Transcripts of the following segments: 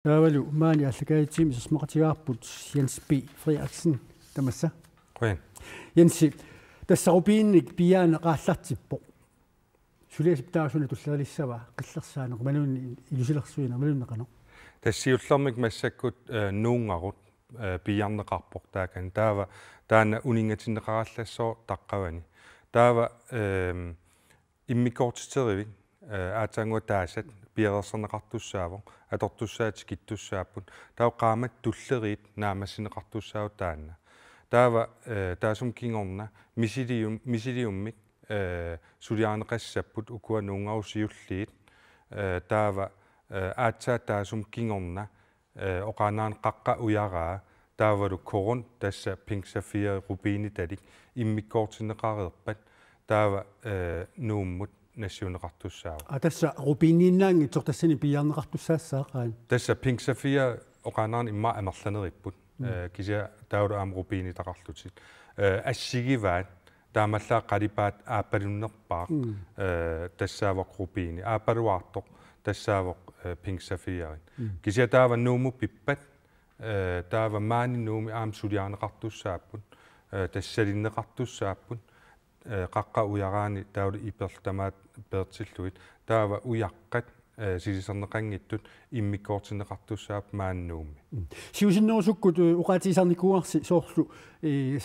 Taavalu maani allakaatiimi sasmaqatigaarput Jens B. Frederiksen tamassa. Quen. Jens tassarupiinnik piaaneqaallartippo. Suliasiptaasuna tullerlissava qillersaane maluunni ilusilersuina maluunneqano. Tassiullermik massakkut nuungarut piarneqarpoq taakan taava taana uningatinneqaraallassoo taqqavani. Taava immikoortisterivik aataangua taasat pialerserneqartussaavoq atortussaati kittussaaput taava qaamat tulleriit naamassineqartussaavu taanna. Taava taasum kingorna misiliummik suliaaneqassapput ukua nuungarusiulliit taava aatsaa taasum kingorna oqaanaan qaqqa uyaraa taavalu korun tassa Pink Sapphire rubiinitalik immikkoortinneqareerpat taava nuummut nassiuneqartussaavu. Tassa rubiiniinnaangi tortassani piarneqartussaassaaqaan. Tassa Pink Sapphire oqaanaan imma amerlaneripput kisia taulu aam rubiinitaqarlutit assigivaat taamallaa qalipaat aapalunnerpaaq tassaavoq rubiini aapaluaartoq tassaavoq Pink Sapphire kisia taava nuumu pippat taava maani nuumi aam suliaaneqartussaapput tassalinneqartussaapput qaqqa uyaraani taulu ipertamaat peertilluit taava uyaqqat siliserneqangittut immikkoortinneqartussaap maannuumi. Siusinnerusukkut uqaatiisarnikuarsi soorlu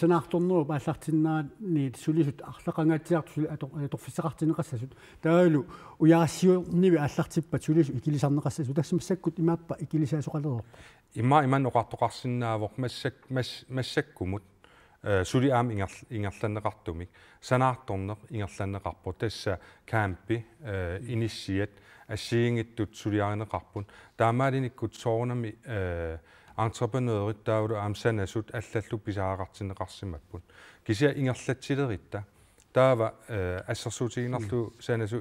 sanaartorneru paallartinnaani sulisut arlaqangaatiartu atorfisseqartineqassasut taalu uyarassiurnivi allartippat sulisu ikilisarneqassasut tassamassakut imaappa ikilisaasuqaleror. Iman oqartoqarsinnaavoq massakkumut suli aam ingerlanneqartumik sanaartorneq ingerlanneqarpu tassa kaampi inissiat assiingittut suliaaneqarpun taamaalinikkut soornami entrepreneurit taulu aam sanasut allallu pisaaqartinneqarsimappun kisia ingerlatsileritta taava assersuutiginerlu sanasu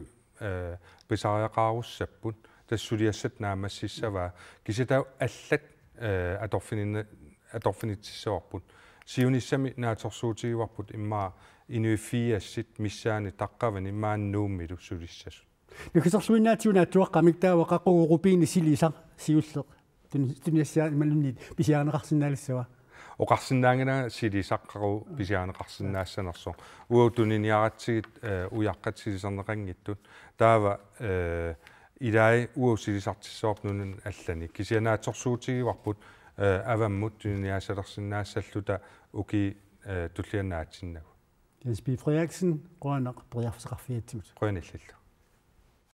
pisaariaqaarussapпут tassuliassat naamassissavaa kisia taa allat atorfinitissavарпут siunissami naatorsuutigivarput immaa inuifiassit missaani taqqavani maannuummilu sulissasut. Nakisarluinnaatiuna tuaqqamik taava qaqurupiini silisa siulleq tuniassaa malunniit pisiaaneqarsinnaalissava. Oqarsinnaangana silisaqqaru pisiaaneqarsinnaassanarsoo uautuniniaratsigit uyaqqat siliserneqangittut taava ilai uausilisartissoornunun allani kisianaatorsuutigivarput avammut tuniniaasalersinnaasalluta uki tulliannaatsinnagu. Jens B. Frederiksen, Grønneq, Briafsqarfiatsimut. Qønillallu.